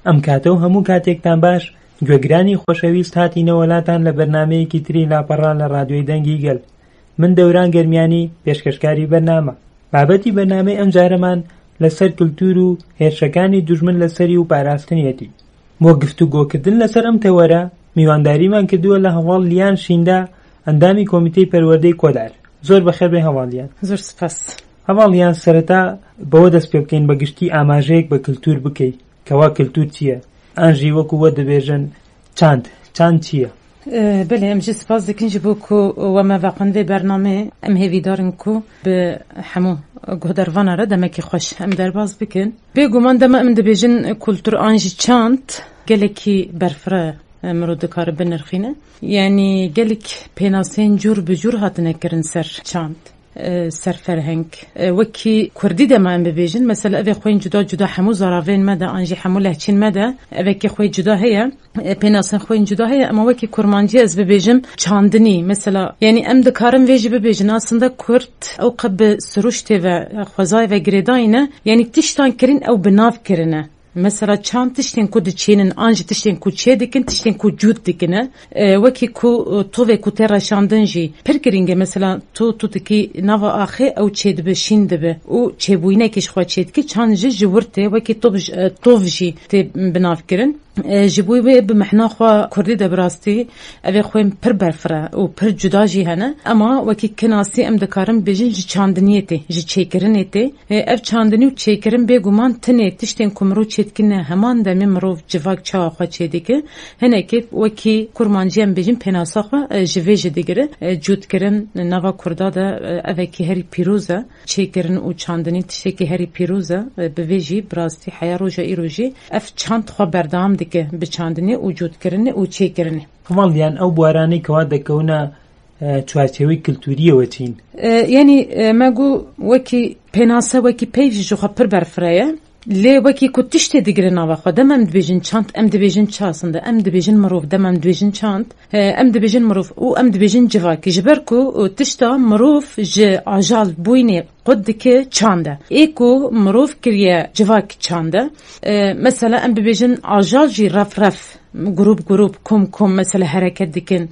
ئەم کاتە و هەموو کاتێکتان باش. گوێگرانی خۆشەویست هاتینە وڵاتان لە بەرنامەیەکی تری لاپەڕا لە ڕادیۆی دەنگی گەل. من دەوران گەرمیانی پێشکەشکاری بەرنامە. بابەتی بەرنامەی ئەم جارەمان لەسەر کلتور و هێرشەکانی دوژمن لەسەری و پاراستنیەتی. بۆ گفتوگۆکردن لەسەر ئەم تەوەرە میوانداریمان کردووە لە هەواڵ لیان شیندا، ئەندامی کۆمیتەی پەروەردەی کۆدار. زۆر بەخێر بێ هەواڵیان. زۆر سپاس. هەواڵیان سەرەتا بەوە دەست پێ بکەین بە گشتی ئاماژەیەک بە کلتور بکەیت کەوا کلتور چییە؟ ئەنژی وەکو وە دەبێژن چاند چییە؟ بله ام جی سپاس دکن جبو کو و ما واقعا به برنامه ام هیوی دارن کو به همو گهدروان را دمکی خوش ام درباز بکن بگو من دم ام دبیجن کلتور آنجی چاند گلکی برفره مرود کار بنرخینه یعنی گلک پیناسین جور بجور هاتنه کرن سر چاند سر فرهنگ وکی کردی دم ام ببیجن مثلا اوی خوین جدا همو زاراوین مده آنجی همو لهچین مده اوی که خوی جدا هیا پیناسن خوین جدا هیا اما وکی کرمانجی از ببیجم چاندنی مثلا یعنی ام دکارم ویجی ببیجن اصلا کرد او قب سروشته و خوزای و گریداینه یعنی تشتان کرین او بناف کرنه مثلا چند تشتین کو دچینن آنج تشتین کو چه دکن تشتین کو جود دکنه وکی کو تو و کو تر شاندنجی پرگرینگه مثلا تو تکی نوا آخه او چه دبه شین دبه او چه بوینه کش خو چه دکی چند جورته وکی توفجی تی بناف کرن جبوی به محنا خو کردی دبراستی اوی خویم پر برفره او پر جدا جی هنه اما وکی کناسی ام دکارم بجن جی چاندنیته جی چیکرنیته اف چاندنی و چیکرن بگومان تنه تشتین کمرو چیتکنه همان دمی مروف جواک چا خو چیدیگه هنه که وکی کرمانجی ام بجن پناسا خو جوی جدیگره جود کرن نوا کردا ده اوی که هری پیروزه چیکرن و چاندنی تشتی که هری پیروزه بویجی براستی حیا روژا ایروژی اف چاند خو بردام که بچاندنی وجود کرنه و چی کرنه هەواڵیان ئەو بوارانەی کەوا دەکەونە چوارچێوەی کلتوریەوە چین یعنی مەگو وەکی پێناسە وەکی پێیژی ژوخە پر بەرفرەیە لێ وەکی کو تشتێ دیگرە ناوەخوا دەم ئەم دبێژن چاند ئەم دبێژن چاسندە ئەم دبێژن مرۆڤ دەم ئەم دبێژن چاند ئەم دبێژن مرۆڤ و ئەم دبێژن جڤاکی ji ber ku tişta mirov ji ajal bûyinê qut dike çand e ê ku mirov kiriye civak çand e mesela em bibêjin ajal jî ref grup kom mesela hereket dikin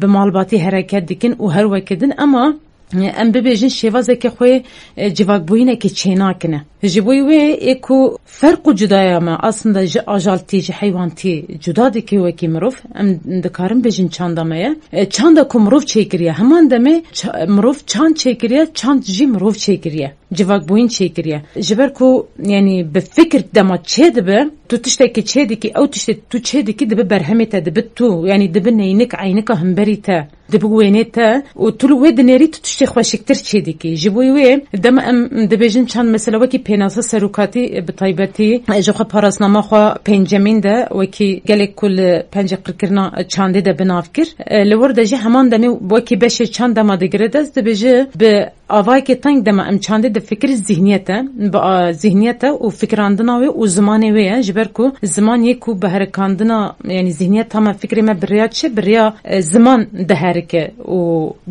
bi malbatî hereket dikin û her wekidin ama em bibêjin şêvazeke xwe civakbûyînekê çênakine ji bo wê ê ku ferq û cudaya me aslında ji ajaltî ji heyvantî cuda dike wekî mirov em dikarin bêjin çanda me ye çanda ku mirov çêkiriye heman demê mirov çand çêkiriye çand jî mirov çêkiriye civakbûyîn çêkiriye ji ber ku yani bi fikir dema çê dibe tu tiştekî çê dikî ew tiştê tu çê dikî dibe berhemê te dibe tu yani dibe neynik eynika hemberî te dibe wênê te û tu li wê dinêrî tu tiştê xweşiktir çê dikî ji bo wê dema em dibêjin çand mesela wekî pênasa serokatî bi taybetî ji xwe parasnama xwe pêncemîn de wekî gelek ku li pencê qirkirina çandê de binav kir li wir de jî heman demê wekî beşê çand dema digire dest dibêje bi avayekê teng dema em çandê de fikir zihniyete bi zihniyete û fikrandina wê û zimanê wê ye ji ber ku ziman yê ku bi herekandina yani zihniyet tama fikrê me bi rêya çi bi rêya ziman diherike û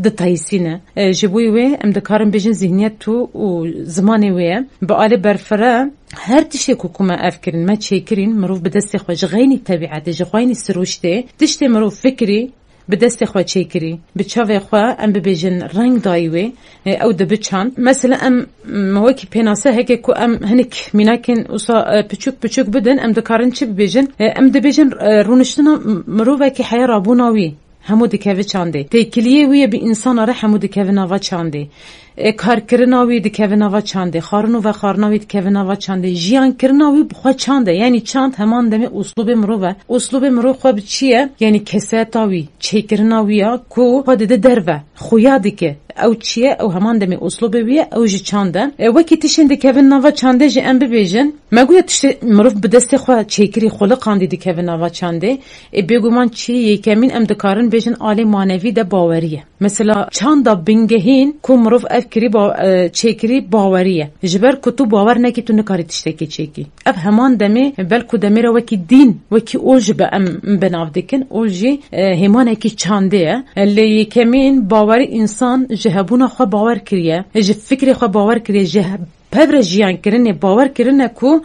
ditayîsîne ji bo wê em dikarin bêjin zihniyet û zimanê wê ye bi alê berfire her tiştê ku me ev kirin me çêkirîn mirov bi destê xwe ji xeynî tebîetê ji xeynî siruştê tiştê mirov fikirî bi destê xwe çêkirî bi çavê xwe em bibêjin reng dayî wê ew dibe çand mesela em wekî pênase heke ku em hinek mînakên wisa piçûk bidin em dikarin çi bibêjin em dibêjin rûniştina mirovekî heya rabûna wî hemû dikeve çandê têkiliyê wî ye bi insana re hemû dikeve nava çandê karkirina wî dikeve nava çandê xarin û vexarina wî dikeve nava çandê jiyankirina wî bi xwe çand e yani çand heman demê uslûbê mirov e uslûbê mirov xwe bi çi ye yani keseta wî çêkirina wî ya ku xwe dide derve xuya dike ew çi ye ew heman demê uslûbê wî ye ew jî çand e wekî tişên dikevin nava çandê jî em bibêjin me goya tiştê mirov bi destê xwe çêkirî xweliqan dî dikeve nava çandê bêguman çi yekemîn em dikarin bêjin alê manevî de bawerî ye mesela çanda bingehîn ku mirov ev kirî çêkirî bawerî ye ji ber ku tu bawer nekî tu nikarî tiştekê çêkî ev heman demê belku demê re wekî dîn wekî ol ji be em binav dikin ol jî hêmanekî çandê ye lê yekemîn bawerî însan ji hebûna xwe bawer kiriye ji fikrê xwe bawer kiriye ji pevre jiyankirinê bawer kirine ku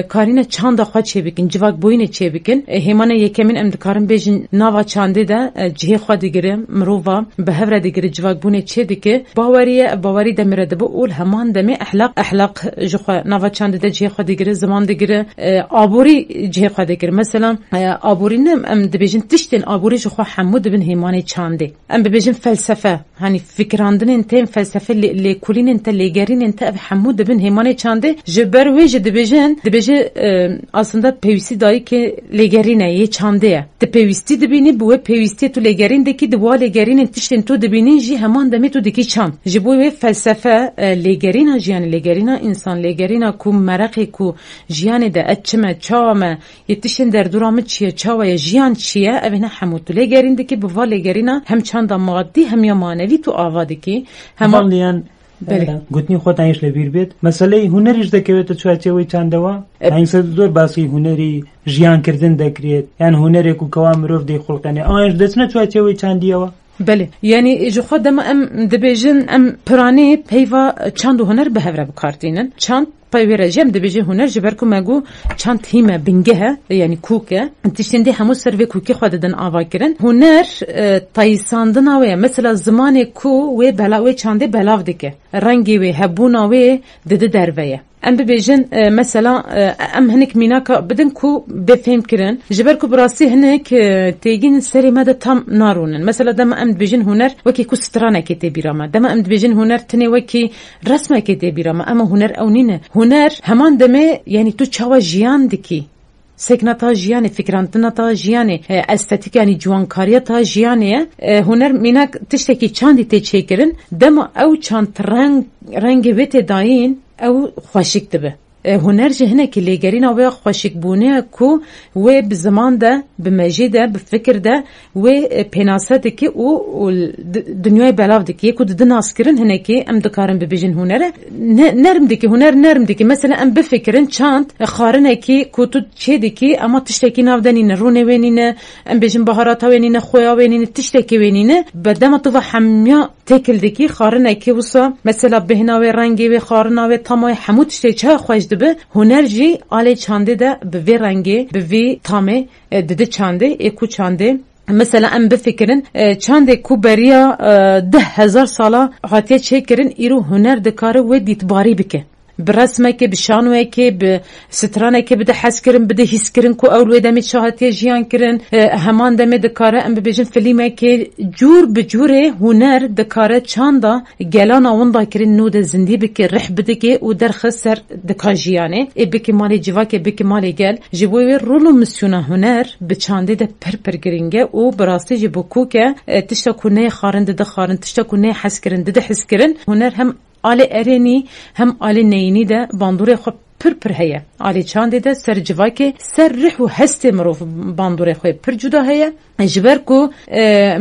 کارینه چند خود چه بکن جواک بوینه چه بکن همان یکمین ام دکارن بیشن نوا چنده ده جه خود دیگره مروفا به هفره دیگره جواک بونه چه دیگه باوری دمیره دبو اول همان دمی اخلاق جخوا نوا چنده ده جه خود دیگره زمان دیگره آبوری جه خود دیگره مثلا آبوری نم ام دبیجن تشتن آبوری جخوا حمود بن همان چنده ام ببیجن فلسفه هنی فکراندن انت فلسفه لکولین انت لگرین انت حمود بن همان چنده جبر ویج دبیجن aslında pevisi dahi ki legerine ye çandeye. De pevisi dibini bu pevisi tu legerindeki de bu legerinin tişten tu dibinin ji heman demet tu deki çand. Ji bu ve felsefe legerina jiyani legerina insan legerina ku merakı ku jiyani de etçime çavame yetişin derduramı çiye çavaya jiyan çiye evine hamutu legerindeki bu legerina hem çanda maddi hem ya manevi tu avadeki heman liyan گوتنی خود اینش لبیر بید مسئله هنریش دکویت چوی چندوا اینسه زور باسی هنری جیان کردن دکریت یعنی هنری کو کوام روف دی خلقنی آنش دسنه چوی چندیوا بله یعنی جو خود دم ام دبیجن ام پرانی پیوا چند هنر به هفره بکارتینن چند پیوره جم دبیجه هنر جبرکو مگو چند هیمه بنگه یعنی کوکه تشتندی همو سروی کوکی خود دن آوا کرن هنر تایساندن آوه مثلا زمان کو و بلاوه چنده بلاو دکه رنگی و هبون آوه دده درویه ام ببیجن مثلا ام هنک میناکا بدن کو بفهم کرن جبرکو براسی هنک تیگین سری مده tam نارونن مثلا دم ام ببیجن هنر وکی کو سترانه که تبیرامه دم ام ببیجن هنر تنی وکی رسمه که تبیرامه اما هنر اونینه هنر همان دمه یعنی تو چاوا جیان دکی سکنتا جیانی فکرانتنا جیانی استاتیک یعنی جوانکاریتا جیانی هنر میناک تشتکی چندی تی چیکرن دم او چند رنگ ویت داین او خوشک دبه هنر جهنه که لیگرین او خوشک بونه کو و به زمان ده به مجی ده به فکر ده و پیناسه ده که او دنیای بلاو ده که کود دناس کرن هنه که ام دکارن ببیجن هنره نرم ده که هنر نرم ده که مثلا ام بفکرن چند خارنه که کود چه ده که اما تشتکی ناو دنینه رونه وینینه ام بیجن بهاراتا وینینه خویا وینینه تشتکی وینینه بدم تو همیا تکل ده که خارنه که وسا مثلا بهناوی رنگی و خارنه و تمای حمود تشتی چه خوش دبه هنر جی آلی چنده ده به وی رنگی به وی تامه دده چنده اکو چنده مثلا ام بفکرن چند کو بریا 10,000 ساله هاتیه چه کرن ایرو هنر دکاره و دیتباری بکه برسمه که بشانوه که به سترانه که بده حس کرن بده حس کرن کو اولوی دمی شاهدی جیان کرن همان دمی دکاره ام ببیجن فیلمه که جور به جوره هنر دکاره چاندا گلان آوندا کرن نود زندی بکه رح بده که و درخ سر دکا جیانه بکه مالی جواکه بکه مالی گل جبوی رولو مسیونه هنر به چانده ده پر گرینگه و براستی جبو کو که تشتا کنه خارنده ده خارن تشتا کنه حس کرن ده حس کرن هنر هم آل ارینی هم آل نینی ده باندور خو پر هيا آل چانده ده سر جواکه سر رح و هست مروف باندور خو پر جدا هيا جبركو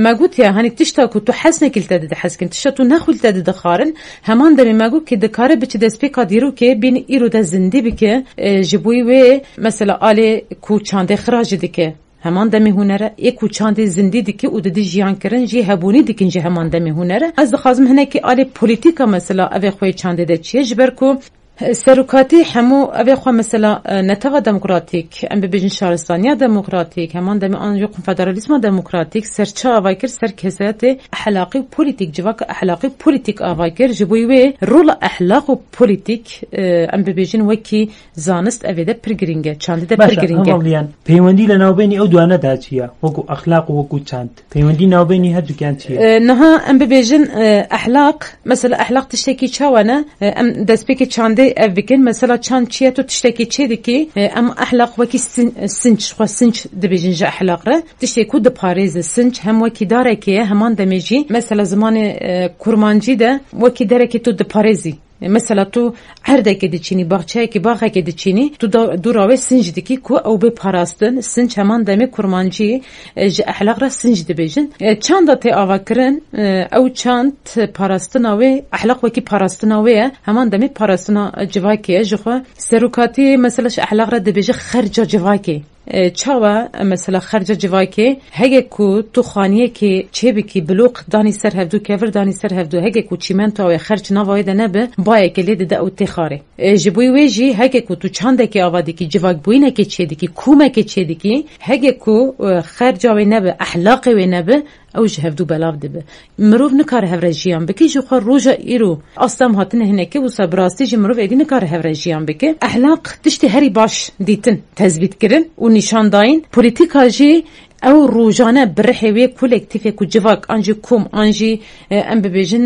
ما قلت يا هاني تشتاكو تو حسنك التد حسكن تشتو ناخل تد خارن همان دمي ما قلت كدكاره بچ دسبيكا ديرو كي بين ايرو ده زندي بك جبوي و مثلا آل کو چانده خراج دكه همان دمی هنره یک چند زندی دی که اودی جیان کرن جی هبونی دی کنجی همان دمی هنره از دخوازم هنه که آلی پولیتیکا مثلا اوه خوی چند ده چیه جبرکو سروکاتی همو اوه خو مثلا نتاق دموکراتیک ام ببیجن شهرستانیا دموکراتیک همان دمی آن یکم فدرالیسم دموکراتیک سرچه آوایکر سر کسات احلاقی پولیتیک جواک احلاقی پولیتیک آوایکر جبوی و رول احلاق و پولیتیک ام ببیجن وکی زانست اوه ده پرگرینگه چند ده پرگرینگه باشه پیوندی لناوبینی او دوانه دا چیه وکو اخلاق و وکو چند پیوندی ناوبینی هر دوکان چیه نها ام ببیجن احلاق مثلا احلاق تشتکی چاوانه ام دسپیک چنده اوکن مثلا چند چیه تو تشتکی چه دکی ام احلاق وکی سنج خو سنج دبیجن جا احلاق را تشتکو د پاریز سنج هم وکی داره که همان دمیجی مثلا زمان کرمانجی ده وکی داره که تو د پاریزی مثلا تو عرده که دچینی باغچه که باغه که دچینی تو دوراوی سنج دکی کو او به پاراستن سنج همان دمی کرمانجی ج احلاق را سنج دبیجن چند ته آواکرن او چند پاراستن اوی احلاق وکی پاراستن اوی همان دمی پاراستن جواکی جخوا سروکاتی مثلا احلاق را دبیجه خرج جواکی چاوا مثلا خرج جواکه هگه کو تو خانیه که چه بکی بلوق دانی سر هفدو کفر دانی سر هفدو هگه کو چیمنتو او خرج نوایده نبه بای که لید ده او تخاره جبوی ویجی هگه کو تو چانده که آواده که جواک بوینه که چه دیکی کومه که چه دیکی هگه کو خرج او نبه احلاق و نبه او جهفدو بلاف دبه مروف نکار هفرجیان بکی جو خور روژا ایرو اصلا هاتنه هنکه و سبراستی جی مروف ایدی نکار هفرجیان بکی احلاق تشتی هری باش دیتن تثبیت کرن و نشان داین پولیتیکا جی او روزانه برحوی کولکتیف کو جواک انجی کوم انجی ام ببیجن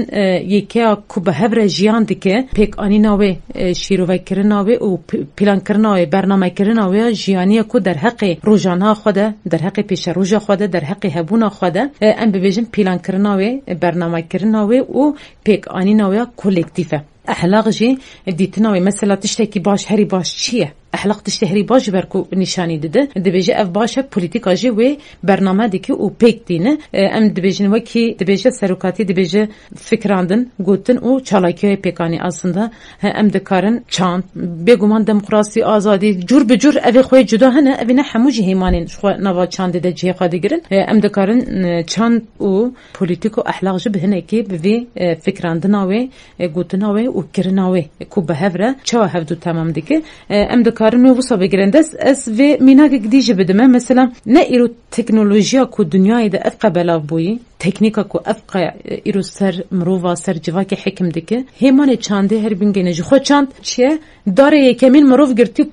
یکیا کو به هفر جیان دیگه پیک آنی ناوی شیروی کرناوی و پلان کرناوی برنامه کرناوی جیانی کو در حق روزانه خوده در حق پیش روزا خوده در حق هبونا خوده ام ببیجن پلان کرناوی برنامه کرناوی و پیک آنی ناوی کولکتیفه احلاق جی دیتناوی مثلا تشتکی باش هری باش چیه احلاق تشتهری باش برکو نشانی داده دبیجه اف باشه پولیتیکا جی و برنامه دیکی او پیک دینه ام دبیجن وکی دبیجه سروکاتی دبیجه فکراندن گوتن او چالاکیای پیکانی aslında ام دکارن چاند بگومان دموکراسی آزادی جور به جور اوی خوی جدا هنه اوی نه همو جهیمانین خو نوا چاند ده جه خادی گرن ام دکارن چاند او پولیتیکو احلاق جی بهنه کی به فکراندناوی گوتناوی او کرناوی کو به هفره چا هفدو تمام دیگه ام کارم وصا بگیرندس از و میناگ گدیجه بدم مثلا نه ایرو تکنولوژیا کو دنیای ده افقه بلاف بویی تکنیکا کو افقه ایرو سر مرووا سر جواک حکم دکه همان چانده هر بینگنه جو خو چاند چیه داره یکمین مروف گرتی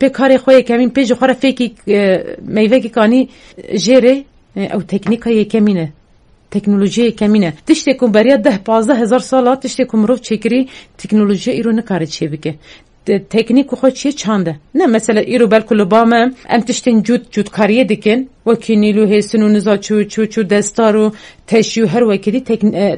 په کار خو یکمین په جوخره فکی میوه کی کانی جره او تکنیکا یکمینه تکنولوژی کمینه تشتی کو بریا 10-15 هزار سال تشتی کو مروف چکری تکنولوژی ایرو نکاره چی بکه تکنیک خود چیه چانده نه مثلا ایرو بالکل بامه ام تشتین جود کاریه دکن وکی نیلو هستن و نزا چو دستارو تشیو هر وکی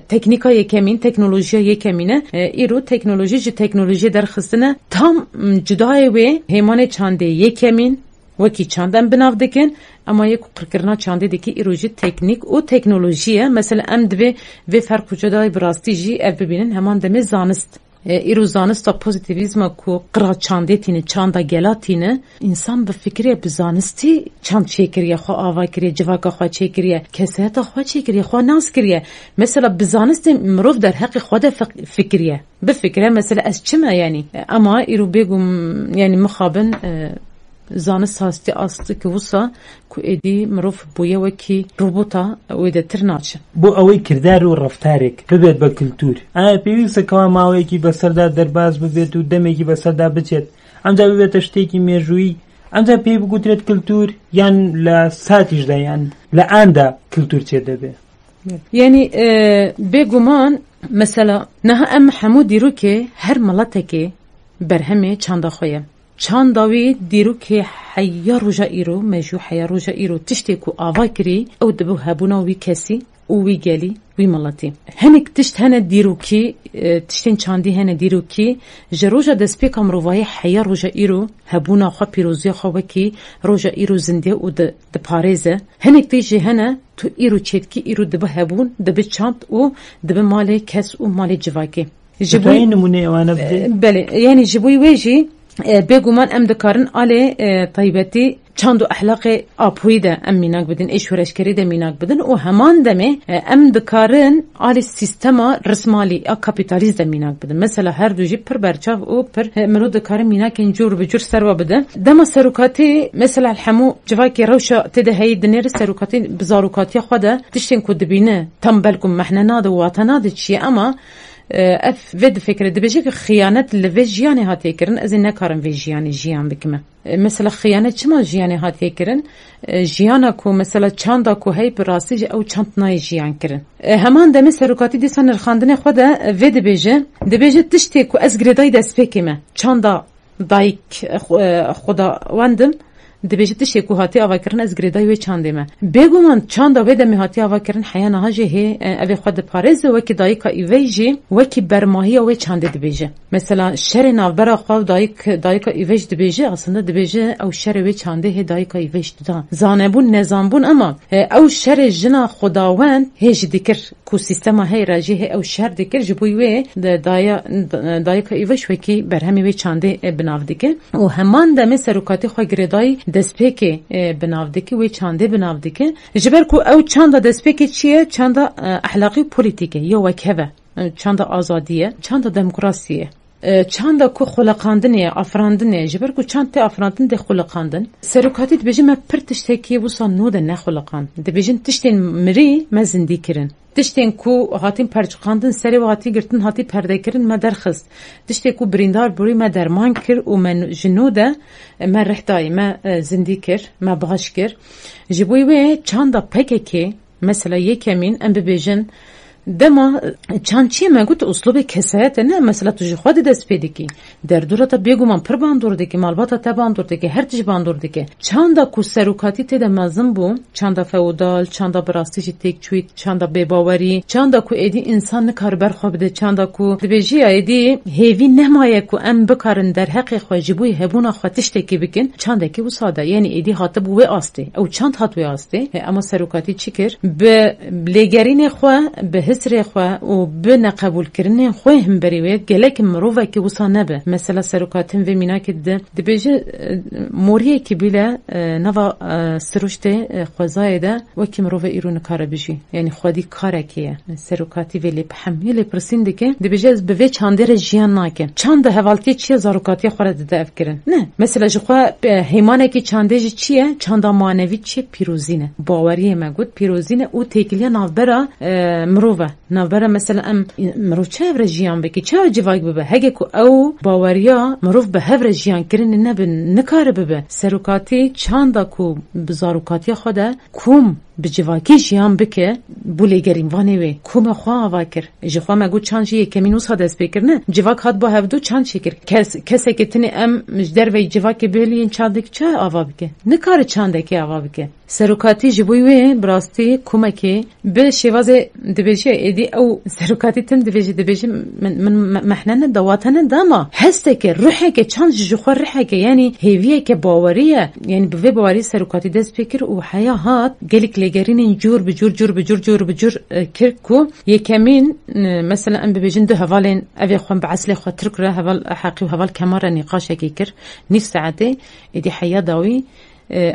تکنیکا یکمین تکنولوژی یکمینه ایرو تکنولوژی در خستنه تام جدای و همان چانده یکمین وکی چاندن بناف دکن اما یک قرکرنا چانده دکی ایروجی تکنیک و تکنولوژیه مثلا ام دوی و فرق جدای براستی جی اف ببینن همان دمه زانست ایرو زانستا پوزیتیویزم کو قرا چانده تینه چاندا گلاتینه انسان به فکری بزانستی چاند چیکریه خو آوا کریه جواکا خو چیکریه کسیتا خو چیکریه خو ناس کریه مثلا بزانستی مروف در حق خود فکریه به فکره مثلا از چما یعنی اما ایرو بگم یعنی مخابن زانست هستی است که وسا کو ایدی مروف بویه وکی روبوتا ویده ترناچه بو اوی کردار و رفتارک ببید با کلتور پیویسته که ماوی کی بسرده درباز ببید و دمی کی بسرده بچید امجا ببید تشتیکی میجوی امجا پی بگوترد کلتور یان لساتیش ده یان لانده کلتور چه ده به یعنی بگومان مثلا نه ام حمو دیرو که هر ملته که برهمه چانده خویه چانداوی دیرو که حیا روژا ایرو مجو حیا روژا ایرو تشتی کو آوا کری او دبو هبونا وی کسی او وی گلی وی ملتی هنک تشت هنه دیرو کی تشتین چاندی هنه دیرو کی جروجا دسپی کام روای حیا روژا ایرو هبونا خو پیروزی خو وکی روژا ایرو زنده او د پاریزه هنک تیجی هنه تو ایرو چتکی ایرو دبو هبون دبو چاند او دبو مال کس او مال جواکی جبوی نمونه وانا بده بله یعنی جبوی ویجی بگومان ام دکارن آله طیبتی چند اخلاق آپوی ده ام میناک بدن ایشورشکری ده میناک بدن و همان دمه ام دکارن آله سیستما رسمالی یا کپیتالیز ده میناک بدن مثلا هر دوجی پر برچاف و پر مرو دکارن میناکن جور بجور سروا بدن دم سروکاتی مثلا الحمو جواکی روشا تده هی دنیر سروکاتی بزاروکاتی خوده تشتین کد بینه تنبلکم محننا ده واتنا ده چیه اما اف ود فكره دبجي خيانات لفي جياني هاتي كرن ازين نكارن في جياني جيان بكمه مثلا خيانه چما جياني هاتي كرن جيانا کو مثلا چاندا کو هي براسي او چانتناي جيان كرن همان دمه سروکاتی دیسان الخاندنه خدا ود دبجي تشتي کو از گردای دس فكمه چاندا دایک خدا واندم دبیجه تشی کو هاتی آواکرن از گریدای و چاندمه بگومان چاند و دمی هاتی آواکرن حیانه ها جه اوی خود پارز و کی دایکا ایویجی و کی برماهی و چانده دبیجه مثلا شر ناوبر خو دایکا ایویج دبیجه اصلا دبیجه او شر و چانده ه دایکا ایویج دادن زانبون نظامبون اما او شر جنا خداوند هج دکر کو سیستم هی راجه او شر دکر جبوی و دایکا ایویج و کی برهمی و چانده بناو دکه و همان دم سروکاتی خو گریدای دسپیکی بنافدکی و چانده بنافدکی جبر کو او چانده دسپیکی چیه چانده اخلاقی پولیتیکه یا وکهوه چانده آزادیه چانده دموکراسیه چند کو خلقاندنه افراندنه جبر کو چند تا افراندن ده خلقاندن سرکاتی دبیجم پرتشتکی وسان نو ده نه خلقان دبیجن تشتین مری مزندی کرن تشتین کو هاتین پرچقاندن سری و هاتی گرتن هاتی پرده کرن ما درخص تشتی کو بریندار بوری ما درمان کر و من جنو ده ما رحتای ما زندی کر ما باش کر جبوی و چند پککی مثلا یکمین ام ببیجن دما چانچی ما گوت اسلوب کسایت نه مثلا تو خود دست پیدا کی در دورتا بیگو من پر باندورده کی مالباتا تا باندورده کی هر چیز باندورده کی چاندا کو سروکاتی ته مازم بو چاندا فودال چاندا براستی تک چویت چاندا بی باوری چاندا کو ادی انسان کاربر خوب ده چاندا کو دبیجی ادی هیوی نمایه کو ام بکارن در حق خواجبوی هبونا خاطش تکی بکن چاندا کی وساده یعنی ادی هات بو واسطه او چاند هات واسطه اما سروکاتی چیکر به لگرین خو به هسری خو و بنا قبول کردن خو هم بریوه گلک مروه که وسانه به مثلا سرکاتن و مینا که ده بیجه موریه که بیله نوا سروشته خوزایده و که مروه ایرون کار بجی یعنی خودی کاره کیه سرکاتی ولی بحمیل پرسینده که ده بیجه به وی چاندر جیان ناکه چند هوالتی چیه زاروکاتی خورد ده افکرن نه مثلا جخوا هیمانه که چاندج چیه چند مانوی چیه پیروزینه باوریه مگود پیروزینه او تکلیه نافبرا مروه نافبرا مثلا ام مروف چه ورجیان بکی چه جواگ ببه هگه کو او باوریا مروف به ورجیان کرن نه به نکاره ببه سروکاتی چاندا کو بزاروکاتی خوده کوم بجواکی جیان بکه بولیگرین وانه وی کوم خواه واکر جخوا مگو چانشی کمینوس هاد اسپیکر نه جواک هاد با هفدو چند شکر کسی که تنی ام مجدر وی جواکی بیلین چاندک چه آوا بکه نکاره چاندکی آوا بکه سروکاتی جبوی وی براستی کومکی به شواز دبیجی ایدی او سروکاتی تن دبیجی من محنن دواتن داما هسته که روحه که چند جخوا روحه که یعنی هیویه که باوریه یعنی به باوری سروکاتی دست فکر و حیا هات گلیک لگرین جور بجور کرکو یکمین مثلا ام ببیجن ده حوالین اوی خوان بعسل خو ترک را حوال حقی و حوال کمار نقاش کی کر نیس ساعته ایدی حیا داوی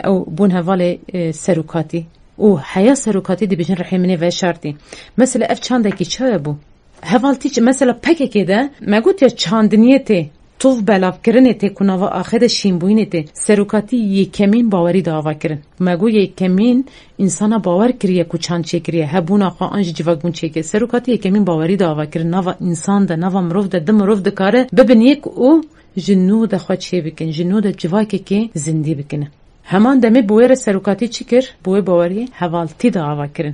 او بون حوال سروکاتی او حیا سروکاتی دی بجن رحمنه و شرطی مثلا اف چاندکی چه بو حوالتی مثلا پک کده مگوت یا چاندنیته توف بلاف کرنه ته کناوا آخر شیمبوینه ته سروکاتی یکمین باوری داوا کرن مگو یکمین انسان باور کریه کو چند چکریه هبونا خو انج جواگون چکه سروکاتی یکمین باوری داوا کرن نوا انسان ده نوا مروف ده مروف ده کاره ببین یک او جنو ده خو چه بکن جنو ده جواکه که زندی بکنه همان دمه بویر سروکاتی چیکر بوی باوری حوالتی داوا کرن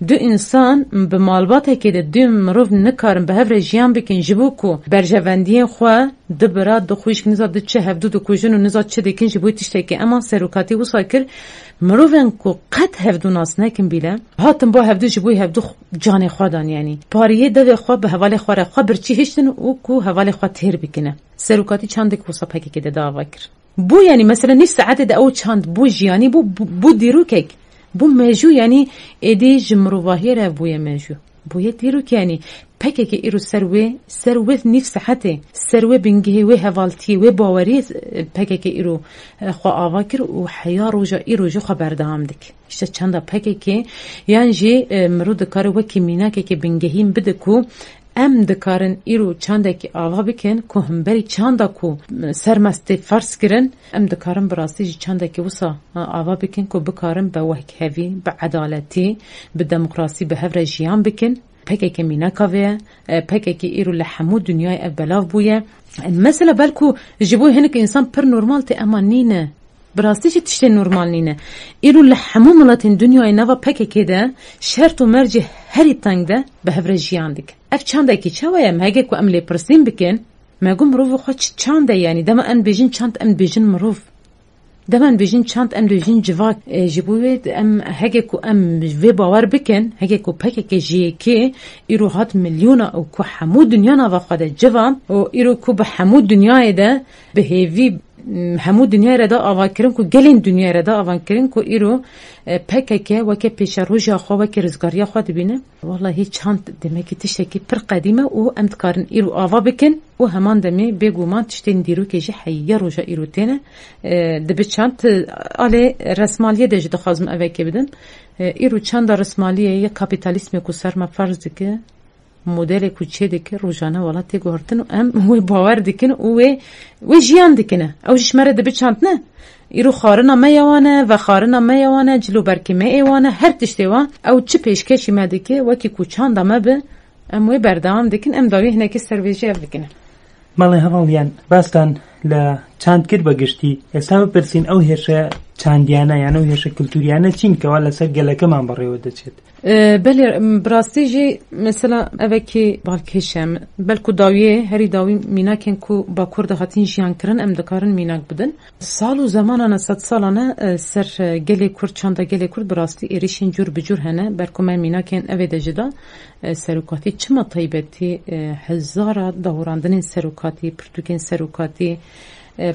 دو انسان به مالباته که دو مروف نکارن به هفره جیان بکن جبو کو برجواندی خواه دو براد دو خویش نزاد دو چه هفدو دو کوژن و نزاد چه دکن جبوی تشته که اما سروکاتی وصا کر مروفن کو قد هفدو ناس نکن بیله هاتن با هفدو جبوی هفدو جان خوادان یعنی پاریه دو خواه به حوال خواه خواه برچی هشتن او کو حوال خواه تیر بکنه سروکاتی چندک وصا پاکی که دعوا کر بو یعنی مثلا نیست ساعت دا او چند بو جیانی بو دیرو کک بو مجو یعنی ایدی جمروواهی را بوی مجو بوی دیرو که یعنی پکه که ایرو سروه نفس حته سروه بنگهی و حوالتی و باوری پکه که ایرو خوا آوا کر و حیا روژا ایرو جو خبردام دک اشتا چند پکه که یعنی جی مرود کار وکی مینا که بنگهیم بده کو ام دکارن ایرو چنده که آوا بکن که هم بری چنده که سرمسته فرس کرن ام دکارن براستی چنده که وسا آوا بکن که بکارن به وحک هوی به عدالتی به دموکراسی به هفره جیان بکن پکه که مینا کاوه پکه که ایرو لحمو دنیای ابلاف بویه مثلا بلکو جبوی هنک انسان پر نورمال تی اما نینه براستی چه تشتی نورمال نینه ایرو لحمو ملاتین دنیای نوا پکه که ده شرط و مرج هری تنگ ده به هفره جیان دک اف چنده که چه وایم هگه که املی پرسیم بکن مگو مروف خود چنده یعنی دم ان بیجین چند ام بیجین مروف دم ان بیجین چند ام بیجین جواک جبوید ام هگه که ام وی باور بکن هگه که پکه که جیه که ایرو هات میلیونا او که همو دنیا نوا خود جوام و ایرو که به همو دنیای ده به هیوی همو دنیا را دا آوان کرن کو گلین دنیا را دا آوان کرن کو ایرو پککه وکه پیش روژا خو وکه رزگاریا خو دبینه والله هیچ چند دمکی تشتکی پر قدیمه و امتکارن ایرو آوا بکن و همان دمی بگومان تشتین دیرو که جی حیه روژا ایرو تینه دبی چند آلی رسمالیه دجی دخوازم اوه که بدن ایرو چند رسمالیه یک کپیتالیسم کو سرما فرض که مدل کوچه دکه روزانه والا تگوهرتن و ام وی باور دکن و جیان دکنه او جشمره دبی چند نه ایرو خارنا میوانه و خارنا میوانه جلو برکی میوانه هر تشتیوان او چه پیشکشی مدکه وکی کوچان دمه به ام وی بردام دکن ام داوی هنکی سرویجی اف دکنه ماڵی هەواڵیان باستان لە چاند کرد بەگشتی ئێستا بپرسین ئەو هێرشە چاندیانە یان ئەو هێرشە کلتوریانە چین کەوا لەسەر گەلەکەمان بەڕێوە دەچێت بله براستیجی مثلا اوکی بالکشم بلکو داویه هری داوی میناکن کو با کرد هاتین جیان کرن ام دکارن میناک بدن سال و زمانانه 100 سالانه سر گلی کرد چاندا گلی کرد براستی ایریشین جور بجور هنه برکو من میناکن اوه دجدا سروکاتی چما طیبتی هزارا داوراندن سروکاتی پرتوکن سروکاتی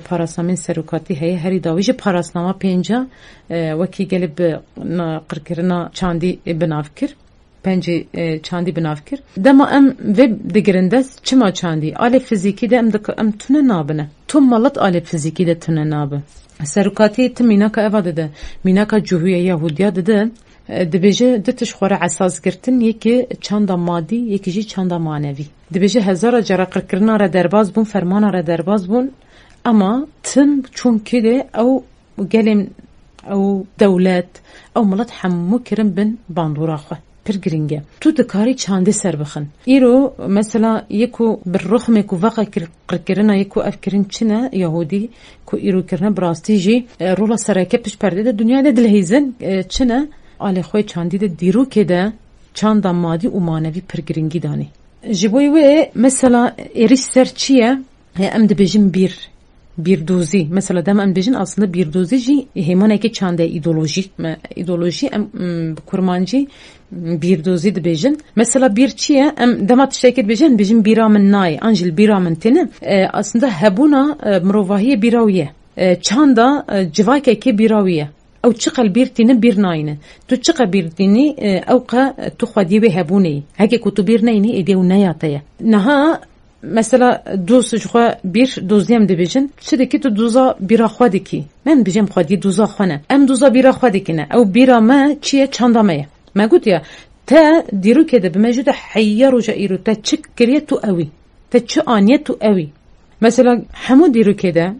پاراسنامه سروکاتی هی هری داویج پاراسنامه پنجا وکی گلب قرکرنا چاندی بنافکر پنجی چاندی بنافکر دما ام وب دگرندس چما چاندی آل فیزیکی ده ام تونه نابنه تو مالت آل فیزیکی ده تونه نابه سروکاتی تم میناکا اواده ده میناکا جوهوی یهودیا ده دبیجه دتش خوره اساس گرتن یکی چاندا مادی یکی جی چاندا مانوی دبیجه هزار جرا قرکرنا را درباز بون فرمان را درباز بون اما تم چون كده او قلم او دولت او ملت حمو كرم بن باندورا خو برگرینگه تو دکاری چانده سر بخن ایرو مثلا یکو بالرغم یکو واقع قرکرنا یکو افکرین چنه یهودی کو ایرو کرنه براستی جی رولا سراکه پش پرده ده دنیا ده دلهیزن چنه آلی خوی چاندی ده دیرو که ده چاندا مادی و مانوی برگرینگی دانی جبوی و مثلا ایریش سر چیه ام ده بجم bir dozi mesela demen bejin aslında bir dozi ji hemen ki çande ideoloji kurmancı bir dozi de bejin mesela bir çiye demat şekil bejin biramın nay anjil biramın tene aslında hebuna mrovahiye birawiye çanda civake ki birawiye او تشقل بيرتين بيرناين تو تشقى بيرتيني اوقا تخدي بهبوني هكي كتو بيرنايني ايديو نياتيا نها مثلا دوز جوا بير دوزيام دبيجن شدكي تو دوزا بيرا خودكي من بيجم خودي دوزا خونه ام دوزا بيرا خودكينا او بيرا ما چيه چانداميه ما قلت يا تا ديرو كده بموجود حيرو جايرو تا تشكريتو قوي تا تشانيتو قوي مثلا حمو ديرو كده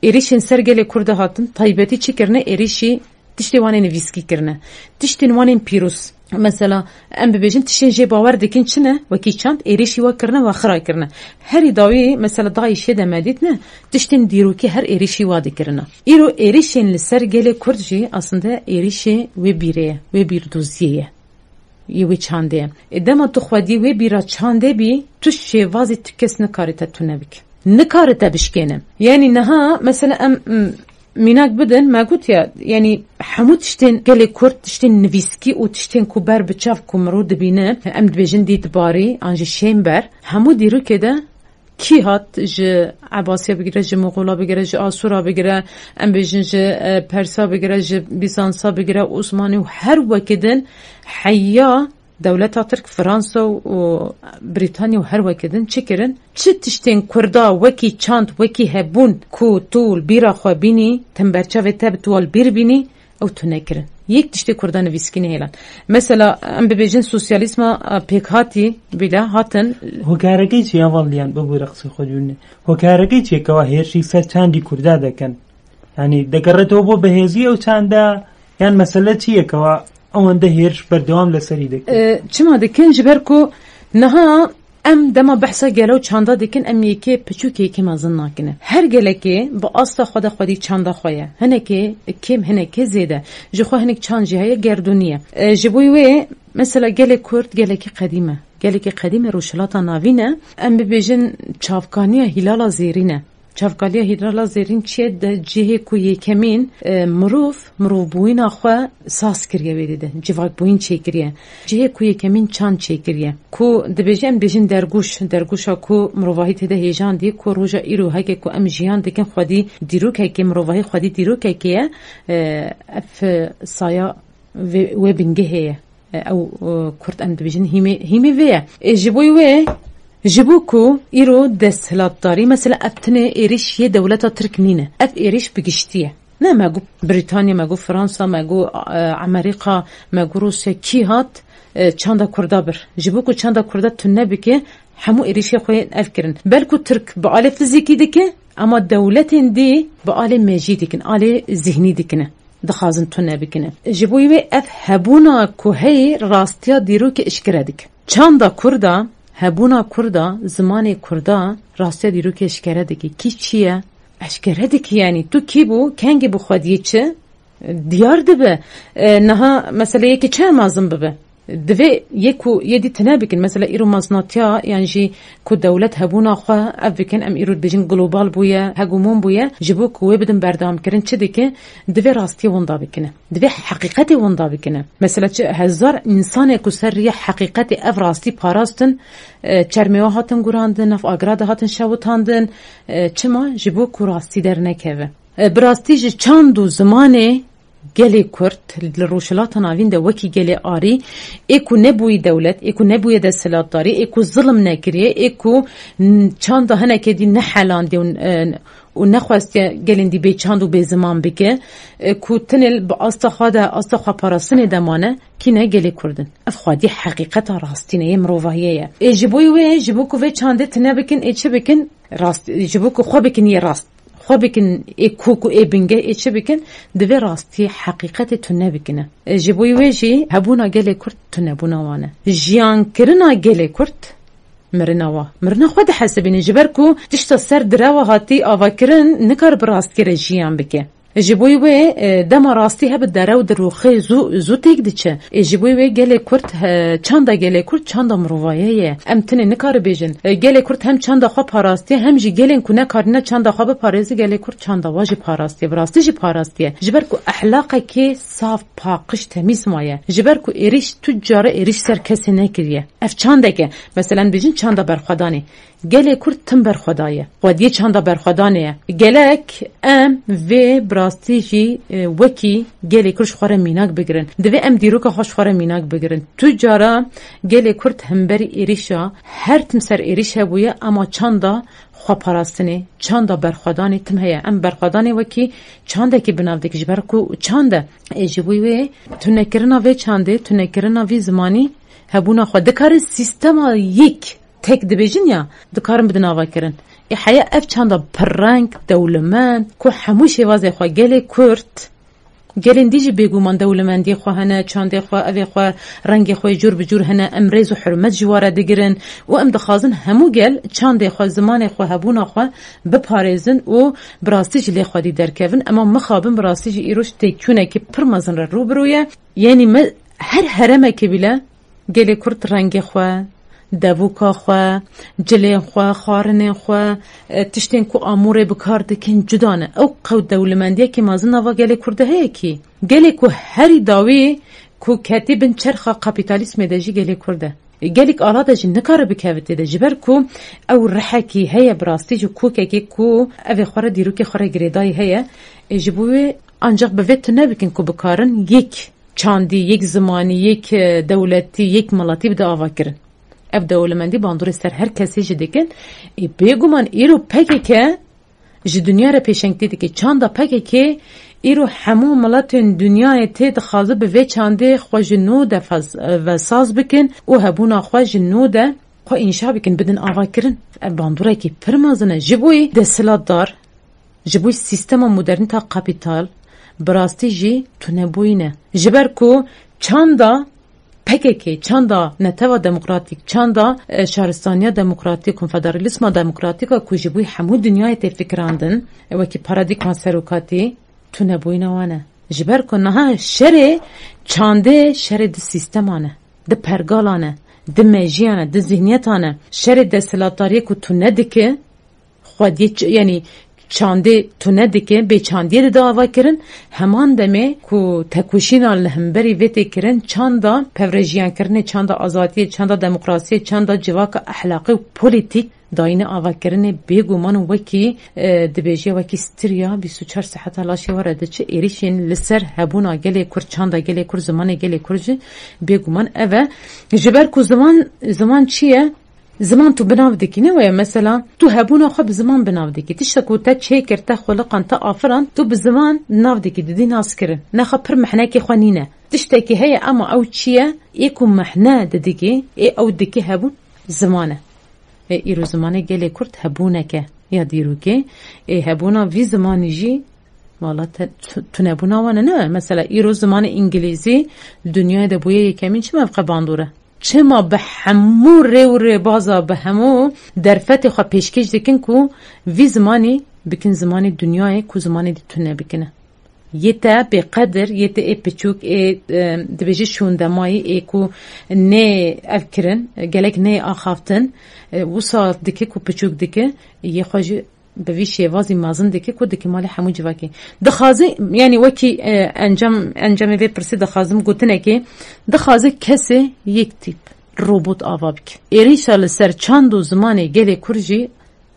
ایریشین سرگله کرده هاتن طیبتی چی کرنه ایریشی تشتیوانین ویسکی کرنه تشتیوانین پیروس مثلا ام ببیجن تشتین جی باور دکن چنه وکی چند ایریشی وا کرنه و خرای کرنه هری داوی مثلا دایشه دمدید نه تشتین دیرو که هر ایریشی وادی کرنه ایرو ایریشین سرگله کردجی aslında ایریشی و بیره و بیر دوزیه یوی چانده ادما تو خودی و بیرا چانده بی تو شوازی تکس نکارته تو نبیک نكارته بشكينه يعني نها مثلا ميناك بدن ما قلت يعني حمود تشتين قالي كورت تشتين نفيسكي وتشتين كوبر بتشاف كومرود بينا ام دبيجن دي تباري انجي شيمبر حمود يرو كده كي هات ج عباسية بقرا ج مغولا بقرا ج آسورا بقرا ام بيجن ج برسا بقرا ج بيزانسا بقرا عثماني وهر وكدن حيا دولت ترک فرانسه و بریتانیا و هر وکدن چکرن چه تشتین کردا وکی چاند وکی هبون کو طول بیرا خو بینی تنبرچه و تب طول بیر بینی او تو نکرن یک تشتی کردان ویسکینه هلان مثلا ام ببیجن سوسیالیسم پیک هاتی بیلا هاتن هوکارگی چی اولیان ببو رقصی خودونه هوکارگی چی که هرشی سر چاندی کردا دکن یعنی دگرتو بو بهزی او چاندا یعنی مسئله چیه که اونده هیرش بردوام لسری دکن چما دکن جبرکو نها ام دما بحثا گلو چاندا دکن ام یکی پچوکی که مازن ناکنه هر گلکی با آستا خودی چاندا خویه هنکی کم هنکی زیده جخوا هنک چانجی های گردونیه جبویوه مثلا گل کرد گلکی قدیمه روشلاتا ناوینه ام ببیجن چافکانیه هلالا زیرینه çavgaliya hidrala zerrin çiye de cihe ku yekemîn mirov bûyîna xwe sas kiriye wê de civak bûyîn çêkiriye cihe ku yekemîn çand çêkiriye ku dibêje em bêjin dergûşa ku mirovahî têde hêjandî ku roja îro heke ku em jiyan dikin xwedî dîrokekê mirovahî xwedî dîrokekê ye ev saya wê bingehê ye ew Kurd em dibêjin hîmê vê ye ji bo wê ji bo ku îro desthilatdarî mesela ev tune êriş yê dewleta Tirk nîne ev êriş bigiştiye ne me got Britanya me got Fransa me got Amerîka me got Rusya kî hat çanda Kurda bir ji bo ku çanda Kurda tune bike hemû êrişê xwe ev kirin belku Tirk bi alê fizîkî dike ama dewletên dî bi alê mejî dikin alê zihnî dikine dixwazin tune bikine ji bo wê ev hebûna ku heyê rastiya dîrokê eşkere dike çanda Kurda hebûna Kurda zimanê Kurda rastiya dîrokê eşkere dike kî çi ye eşkere dike yani tu kî bû kengê bi xwediyê çi diyar dibe niha mesela yekî çi mezin bibe divê yê ku yê dî tune bikin mesela îro meznatiya yani jî ku dewlet hebûna xwe ev bikin em îro dibêjin global bûye hegemon bûye ji bo ku wê bidin berdewamkirin çi dike divê rastiya winda bikine divê heqîqetê winda bikine mesela çi hezar însanê ku ser rêya heqîqetê ev rastî parastin çermêwa hatin gurandin ev agra de hatin şewitandin çima ji bo ku rastî dernekeve bi rastî ji çand û zimanê gelê Kurd li rojhilata navîn de wekî gelê arî ê ku nebûyî dewlet ê ku nebûye desthilatdarî ê ku zilim nekiriye ê ku çanda hinekê dî nehelandiye û nexwestiye gelên dî bê çand û bê ziman bike ku tinê bi asta xwe de asta xwe parastinê de mane kîne gelê Kurdin ev xwedî heqîqeta rastîne yê mirovahiyê ye ê ji bo wê ji bo ku vê çandê tune bikin ê çi bikin rast ji bo ku xwe bikin yê rast xwe bikin ê ku ê binge ê çi bikin divê rastî heqîqetê tune bikine ji bo wê jî hebûna gelê Kurd tunebûna wan e jiyankirina gelê Kurd mirina xwe dihesibîne ji ber ku tişta ser direva hatî avakirin nikar bi rastkirê jiyan bike ji bo wê dema rastî hebe derew di rûxê zû têk diçe ji bo wê gelê Kurd çanda gelê Kurd çanda mirovayê ye em tinê nikaribêjin gelê Kurd hem çanda xwe parastiye hem jî gelên ku nekarîne çanda xwe biparêzî gelê Kurd çanda wa jî parastiye bi rastî jî parastiye ji ber ku ehlaqekê saf paqij temîz maye ji ber ku êriş tu cara êriş ser kesê nekiriye ev çandeke mesela bêjin çanda berxwedanê gelê Kurd tim berxwedaye xwediyê çanda berxwedanê ye gelek em vê bi rastî jî wekî gelê Kurd ji xwe re mînak bigirin divê em dîroka xwe ji xwe re mînak bigirin tu cara gelê Kurd hemberî êrişa her tim ser êriş hebûye ama çanda xwe parastinê çanda berxwedanê tim heye em berxwedanê wekî çandekî binav dike ji ber ku çand e ji bo wê tunekirina vê çandê tunekirina vî zimanî hebûna xwe dikarin sîstema yek tek dibêjin ya dikarin bidin avakirin heya ev çanda pirreng dewlemend ku hemû şêvazê xwe gelê Kurd gelên dî jî bêguman dewlemendiyê xwe hene çandê xwe evê xwe rengê xwe cûr bi cûr hene em rêz û hurmet ji ware digirin û em dixwazin hemû gel çandê xwe zimanê xwe hebûna xwe biparêzin û bi rastî jî lê xwedî derkevin ema mixabin bi rastî jî îroj têkçûnekî pir mezin re rûbirû ye yanî me her heremekê bîle gelê Kurd rengê xwe devûka xwe cilên xwe xwarinên xwe tiştên ku amûrê bikar dikin cuda ne ew qew dewlemendiyekê mezin nava gelê Kurdê heye kî gelê ku herî dawî ku ketî bin çerxa kapîtalîsmê de jî gelê Kurd e gelek ala de jî nikare bikevitê de ji ber ku ew rihekî heye bi rastî jî kûkekê ku evê xwe re dîrokê xwe re girêdayî heye ji bo wê ancak bi vê tune bikin ku bikarin yek çandî yek zimanî yek dewletî yek miletî bide avakirin ev dewlemendî bandorê ser her kesê jî dikin bêguman îro pekeke ji dünya re pêşengtî dike çanda pekeke îro hemû miletên dünyayê tê dixwaze bi vê çandê xwe ji nû de vesaz bikin û hebûna xwe ji nû de xwe înşa bikin bidin avakirin ev bandorekî pir mezin e ji bo desthilatdar ji bo sîstema modernîta kapîtal bi rastî jî tunebûyîne ji ber ku çanda PKK çanda neteva demokratik çanda şaristaniya demokratik konfederalisma demokratika ku ji bo hemû dünyayê tê fikrandin wekî paradigma serokatî tunebûyîne wan e ji ber ku niha şerê çandê şerê di sîsteman e di pergalan e di mejiyan e di zihniyetan e şerê desthilatdariyê ku tu nedike خودی یعنی چانده تونه دکه به چاندی دعوا کرن همان دمه کو تکوشین لهمبری ویته کرن چاندا پورژیان کرن چاندا آزادی چاندا دموکراسی چاندا جواک اخلاقی و پولیتیک داینه آوا کرن بیگمان وکی دبیجی وکی ستریا 24 ساعت لاشی ورده چه ایریشین لسر هبونا گله کور چاندا گله کور زمان گله کورج بیگمان اوه جبر کو زمان چیه زمان تو بناو دکینه و مثلا تو هبونا خو بزمان بناو دکی تشتکو تا چیکر تا خلقان تا آفران تو بزمان ناو دکی دی ناس کرن نخا پر محنه کی خوانینه تشتکی هي اما او چیه ایکو محنه ددکی ای او دکی هبون زمانه ایرو زمانه گله کرد هبونه که یا دیرو که ای هبونا وی زمانی جی والا تو نبونا وانه نه مثلا ایرو زمان انگلیزی دنیای ده بویه یکمین چه مفقه باندوره چه ما به همو ری بازا به همو درفت خواه پیشکش دکن کو وی زمانی بکن زمانی دنیای کو زمانی دی تو نبکنه یه تا به قدر یه تا ای پچوک ای دبیجی شوندمایی ای کو نه افکرن گلک نه آخافتن وصال دکه کو پچوک دکه یه خواهی به وی شیوازی مازن دکه کو دکه مال همو جواکی دخازی یعنی وکی انجام وی پرسی دخازم گوتنه که دخازی کسی یک تیپ روبوت آوا بک ایریشال سر چند و زمانی گلی کرجی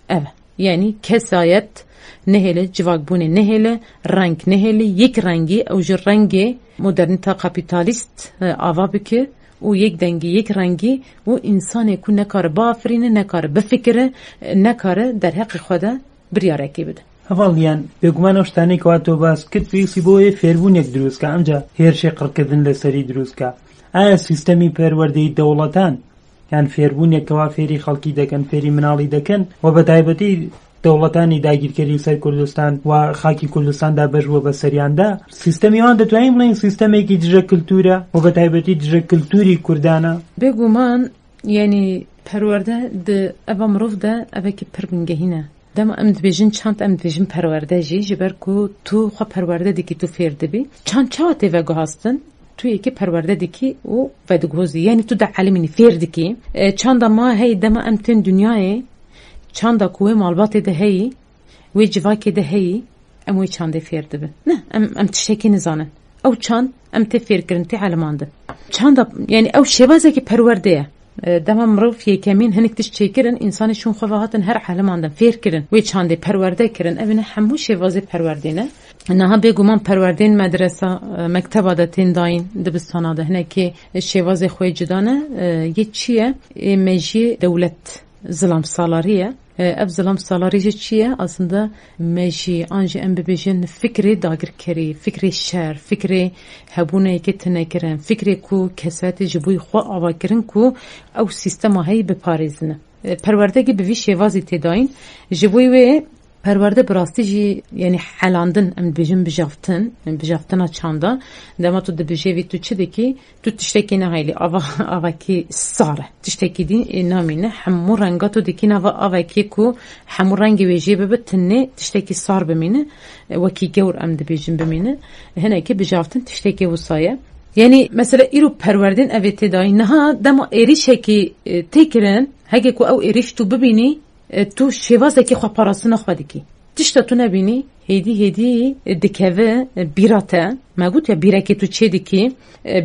اوه یعنی کسایت نهله جواک بونه نهله رنگ نهله یک رنگی او جو رنگی مدرنیتا کپیتالیست آوا بکه و یک دنگی یک رنگی و انسان کو نکاره بافرینه نکاره بفکره نکاره در حق خدا بریاره کی بده هەواڵیان بێگومان ئەو شتانەی کەوا تۆ باس کرد پێویستی بۆیە فێربوونێک دروستکە ئەمجا هێرشی قڕکردن لەسەری دروستکە ئایا سیستەمی پەروەردەی دەوڵەتان یان فێربوونێکەوە فێری خەڵکی دەکەن فێری مناڵی دەکەن و بە تایبەتی دەوڵەتانی داگیرکەری سەر کوردستان و خاکی کوردستاندا بەژوە بە سەریاندا سیستەمیوان دەتوانین بڵێن سیستەمێکی دژە کلتورە و بە تایبەتی دژە کلتوری کوردانە بێگومان یعنی پەروەردە ئەوە مرۆڤ دە ئەوەکی پڕ بنگەهینە دم ام دبیجن چند ام دبیجن پرورده جی جبر کو تو خو پرورده دیکی تو فیر دبی چند چاوته و گهاستن تو یکی پرورده دیکی و ودگوزی یعنی تو در عالمینی فیر دیکی چند ما هی دم ام تن دنیای چند کوه مالبات ده هی و جواکی ده هی ام وی چند فیر دبی نه ام تشکی نزانن او چند ام تفیر کرن تی علمانده چند یعنی او شبازه کی پرورده دما مروف یکمین هنک تش چیکرن انسانشون خواهاتن هر حالماندن فیر کرن وی چانده پرورده کرن اوینه همو شوازه پروردینه نه بگومان پروردین مدرسه مکتب عادتین داین دبستان عاده هنه که شوازه خوی جدانه یه چیه مجی دولت ظلم سالاریه اف ظلم سالاری چیه aslında مجی آنجی ام ببیجن فکری داگر کری فکری شر فکری هبونه که تنکرن فکری کو کسات جبوی خو آوا کرن کو او سیستم هایی بپاریزنه پروردگی به وی شوازی تداین جبوی و پرورده براستی جی یعنی حلاندن ام بجن بجافتنا چاندا دما تو دبجوی تو چه دکی تو تشتکی نه هیلی آوا کی ساره تشتکی دی نامینه همو رنگاتو دکی نه آوا کی کو همو رنگ ویجی ببتنه تشتکی سار بمینه وکی گور ام دبجن بمینه هنا کی بجافتن تشتکی وصایه یعنی مثلا ایرو پروردن اویت دای نه دما ایریش کی تکرن هگه کو او ایریش تو ببینی تو شوازه که خواه پاراسونه خواه دکی تشتا تو نبینی هیدی دکوه بیراته مگوت یا بیره که تو چه دکی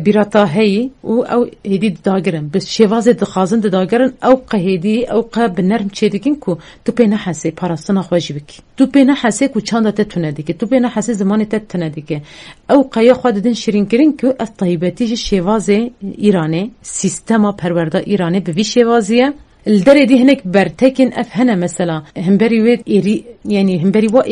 بیراته هی او هیدی داگرن بس شوازه دخازن داگرن او قه هیدی او قه بنرم چه دکن کو تو پی نحسه پاراسونه خواه جبکی تو پی نحسه کو چانده تتونه دکی تو پی نحسه زمانی تتونه دکی او قه خواه ددن شیرین کرن که از طایبتی شوازه ایرانه سیستما پرورده ایرانه به وی شوازیه الدري دي هناك برتكن افهنا مثلا همبري ويد إيري يعني همبري وا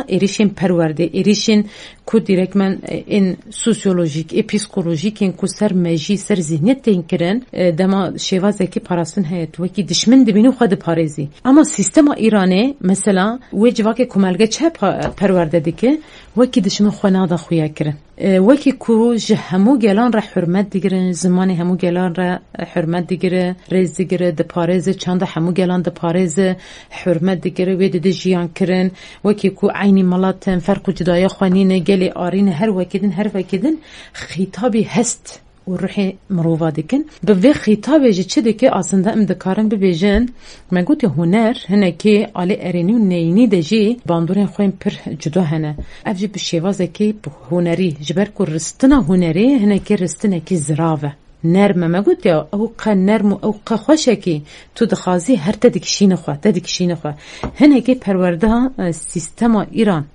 إيريشين پرورده إيريشين كو ديريك من إن سوسيولوجيك إبسيكولوجيك إن كو سر ماجي سر ذهنيت تنكرن دما شوازه كي پاراستن هيت وكي دشمن دبينو خود پاريزي اما سيستما إيراني مثلا وجواك كمالگه چه پرورده ديكه وكي دشمن خونادا خويا كرن وكي كو همو گلان را حرمت دیگرن زمانی همو گلان را حرمت دیگره ریز دیگره دپارزه چند همو گلان دپارزه حرمت دیگره وید دی جیان کرن وكي كو عيني ملاتن فرق جدايا خوانين گلی آرين هر وكيدن خطابي هست و روحی مروفا دکن به وی خطابه جی چه دکه اصلا ام دکارن ببیجن من گوتی هنر هنه که آلی ارینی و نینی ده جی باندورین خویم پر جدا هنه اف جی بشیوازه که هنری جبر که رستنا هنری هنه که رستنه که زراوه نرمه ما گوت یا او قا نرم او قا خوشه کی تو دخوازی هر تدکشین خو هنه که پرورده سیستم ایران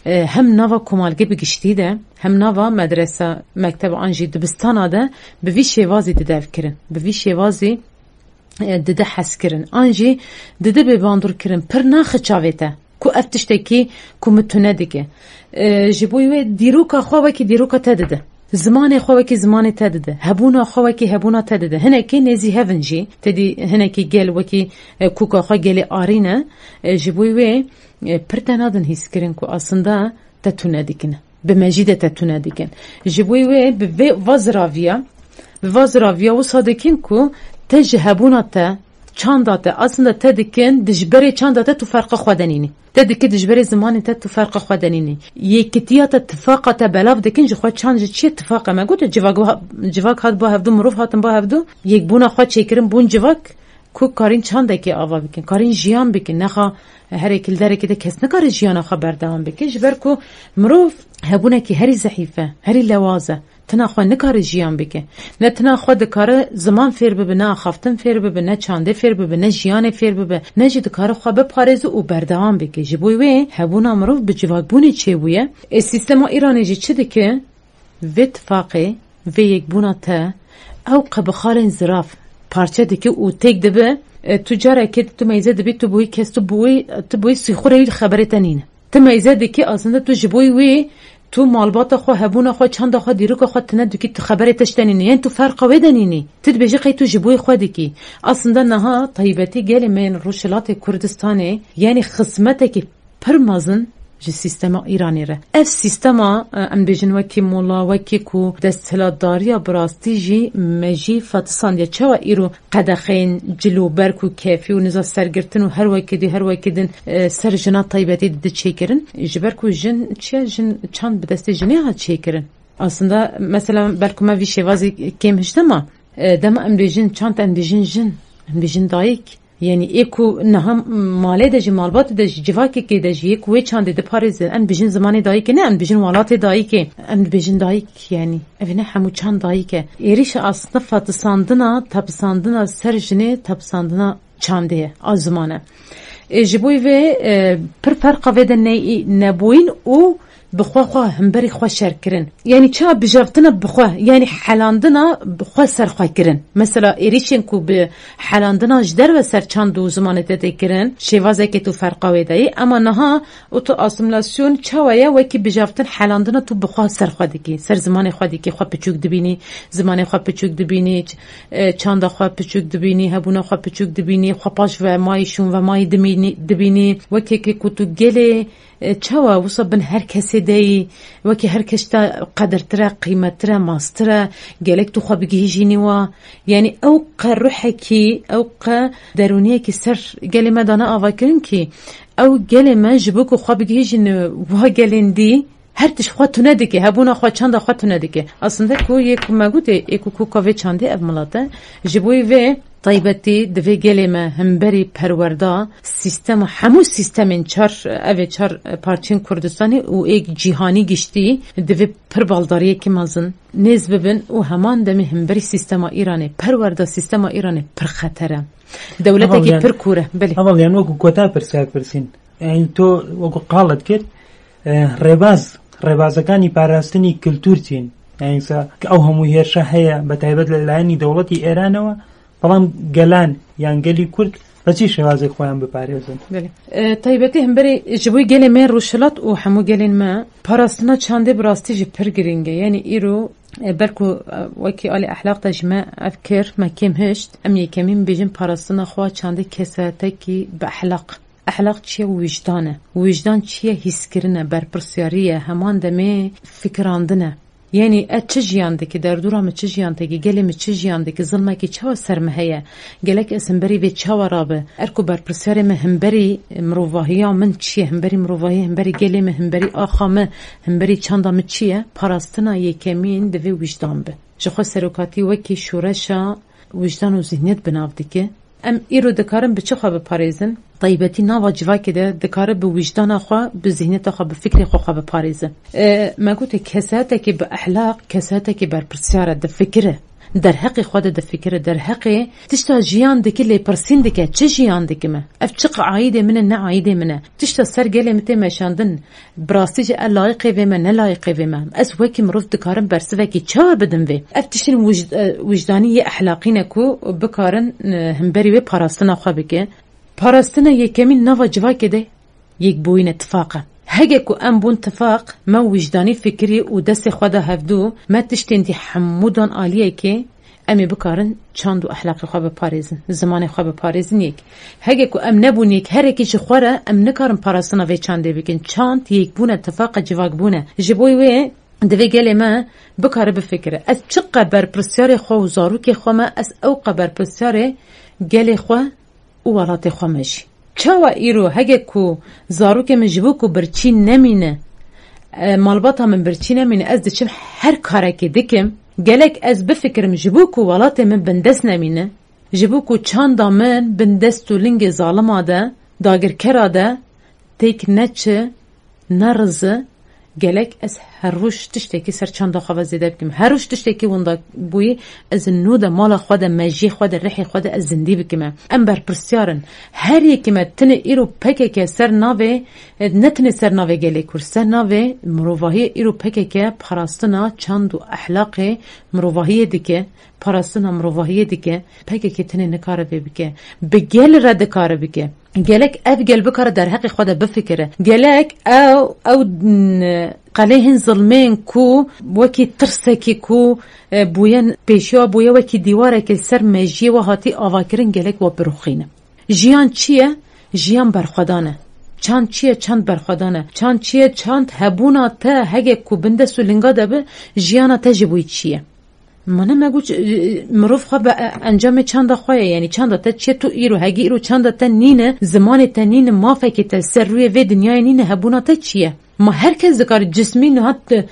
هم نوا کمالگی بگشتی ده هم نوا مدرسه مکتب آنجی دبستان ده به وی شیوازی ددف کرن به وی شیوازی دده حس کرن آنجی دده به باندور کرن پر ناخ چاویته کو افتشتکی کو متونه دیگه جبوی دیروکا خواه که دیروکا تدده زمان خواه که زمان تدده هبونا خواه که هبونا تدده هنه که نزی هفنجی تدی هنه که گل وکی کوکا خواه گل آرینه جبوی پرتنادن هیس کرن که اصلا تتونه دیکنه به مجیده تتونه دیکن جبوی به وزراویا و صادقین که تجهبونا تا چانداته اصلا تدکن دجبری چانداته تو فرق خودنینی تدکن دجبری زمانی تا تو فرق خودنینی یکتیات اتفاقات بلاف دکن جخوا چاند چی اتفاقه ما گوت جواک هات با هفدو مروف هاتن با هفدو یک بونا خوا چیکرن بون جواک کو کارین چانده که آوا بکن کارین جیان بکن نخوا هر اکل داره که ده کس نکار جیان خوا بردوان بکن جبر کو مروف هبونه که هری زحیفه هری لوازه تنا خو نکار جیان بکه نه تنا خو دکار زمان فیر ببه نه خفتن فیر ببه نه چانده فیر ببه نه جیان فیر ببه نه جی دکار خو به پارز او بردوام بکه جبوی وی هبونا مروف به جواگبونی چه بویه سیستم ایرانی جی چه دکه و اتفاقی و یک بونا تا او قبخال زراف پارچه دکه او تک دبه تجاره که تو میزه دبی تو بوی کس تو بوی سیخوره خبره تنینه تو میزه دکه اصلا تو جبوی وی تو مالبات خو هبونه خو چند خو دیروک خو تنه دکی تو خبره تشتنینی یعنی تو فرق ودنینی تد بيجي قي تو جبوي خودکی اصلا نها طيبتي قال من روشلات كردستاني يعني خصمتك پرمازن جي سيستم ايراني ره اف سيستم ام بيجن وكي مولا وكي كو دستهلاتداريا براستي جي مجي فاتسان يا چوا ايرو قدخين جلو بركو كافي و نزا سرگرتن و هر وكدن سر جنا طيبتي دد چيكرن جبركو جن جن چند بدست جني ها چيكرن aslında mesela belki ma bir şey vazı kem işte ama dema ام بيجن چند ام بيجن جن ام بيجن دايك yani eko naham male de malbat de civaki ke de ek ve çande de Paris en bijin zamanı dahi ke ne en bijin walatı dahi ke en bijin dahi yani evine hamu çan dahi ke eriş aslında fatısandına tapsandına serjine tapsandına çande az zamana jiboy ve per farqa ve de ne boyin o بخوا هم بری خوا شر کرن یعنی چه بجافتنا بخوا یعنی حلاندنا بخوا سر خوا کرن مثلا ایریشن کو به حلاندنا جدر و سر چند دو زمانه ده کرن شیوازه که تو فرقا ویدای اما نها او تو اسیمیلاسیون چاویا و کی بجافتن حلاندنا تو بخوا سر خوا دکی سر زمان خوا دکی خوا پچوک دبینی زمان خوا پچوک دبینی چند خوا پچوک دبینی هبونا خوا پچوک دبینی خوا پاش و مایشون و مای دبینی و کی کو تو گله چوا وصبن هر کسی دی و که هر کس تا قدر ترا قیمت ترا ماسترا گلک تو خواب گیجینی و یعنی او قروحه کی او ق درونیه کی سر گلی مدانه آوا کرن کی او گلی ما جبوک خواب گیجین و گلندی هر تش خودتونه دیگه هبونا خود چند خودتونه دیگه اصلا کو یک مگوده اکو کو کاوه چنده ابملاته جبوی و طيبتي دفي قلمة همبري پروردا سيستم همو سيستمين چار پارچين كردستاني و ايك جيهاني گشتي دفي پر بالداريه كي مازن نز ببن و همان دمي همبري سيستم ايراني پروردا سيستم ايراني پر خطره دولتك پر كوره بلي اول يعني وكو كوتا پرساك پرسين يعني تو وكو قالت كر ربازكاني پاراستني كلتور تين يعني او همو هيرشا هيا بتايبت للعيني دولتي ايرانوا طبعا گلان یان گلی کرد بچی شوازه خوام بپارێزن طيبتي همبري جبوي گلی من روشلات و همو گلین ما پاراستنا چانده براستی جی پر گرینگه یعنی ایرو برکو وکی آلی احلاق تجمع افکر ما کم هشت ام یکمین بیجن پاراستنا خواه چانده کساته کی به احلاق چیه وجدانه وجدان چیه حس کرنه برپرسیاریه همان دمه فکراندنه یعنی چه جیاندکی در دورام چه جیاندکی گلیم چه جیاندکی ظلمه کی چه سرمهه گلک اسمبری به چه رابه ارکو بر پرسیار مهمبری مروواهیا من چیه همبری مروواهی همبری گلیم همبری آخامه همبری چندام چیه پاراستنا یکمین دوی وجدان به جخوا سروکاتی وکی شورشا وجدان و ذهنیت بناو دیگه ام ایرو دکارم به چه خواه بپاریزن طیبتی ناوا جوا که دکاره به وجدان خواه به ذهنیت خواه به فکر خواه بپاریزن ما گوت کساته که به احلاق کساته که بر پرسیاره ده فکره در حق خود ده فکره در حق تشتا جیان دکی لی پرسین دکی چه جیان دکی ما اف چه قعایده منه نه عایده منه تشتا سر گلی متی مشاندن براستی جه لایقه و من نه لایقه و من از وکی مروف دکارن برسه وکی چه بدن وی اف تشتین وجدانی یه احلاقی نکو بکارن همبری و پاراستنا خواه بکه پاراستنا یکمین نوا جوا کده یک بوین اتفاقه هگه کو ام بون اتفاق ما وجدانی فکری و دست خدا هفدو ما تشتین دی حمودان آلیه که امی بکارن چند و احلاق خواه بپاریزن زمان خواه بپاریزن یک هگه کو ام نبون یک هر اکی چه خواره ام نکارن پاراستنا وی چنده بکن چند یک بون اتفاق جواگ بونه جبوی وی دوی گلی ما بکاره بفکره از چه قبر پرسیار خواه و زاروک خواه ما از او قبر پرسیار گلی خواه و ولات خواه مشی چاوا ایرو هگه کو زاروک مجبو کو برچی نمینه مالباتا من برچی نمینه از دچم هر کاره که دکم گلک از بفکرم جبو کو ولات من بندست نمینه جبو کو چاندا من بندست و لنگ ظالم آده داگر کراده تیک نچه نرزه گلک از هر روش تشتکی سر چند خواه زیده بکم هر روش تشتکی وندا بوی از نود مال خود مجی خود رحی خود از زندی بکم ام بر پرسیارن هر یکی ما تن ایرو پکه که سر ناوه نتنه سر ناوه گلکور سر ناوه مروواهی ایرو پکه که پاراستنا چند و احلاق مروواهی دیگه پاراستنا مروواهی دیگه پکه که تنه نکاره بکه بگل رد کاره بکه گلک اف گل بکاره در حق خود بفکره گلک او قلیهن ظلمین کو وکی ترسکی کو بوین پیشیا بویا وکی دیواره که سر مجیه و هاتی آواکرین گلک و بروخینه جیان چیه؟ جیان برخودانه چند چیه؟ چند برخودانه چند چیه؟ چند هبونا تا هگه کو بنده سولنگا دبه جیانا تا جبوی چیه منه مگو مروف خواه به انجام چند خواه یعنی چند تا چه تو ایرو هگی ایرو چند تا نینه زمان تا نینه ما فکر سر روی و دنیای نینه هبونا تا چیه ما هر کس ذکر جسمی نهات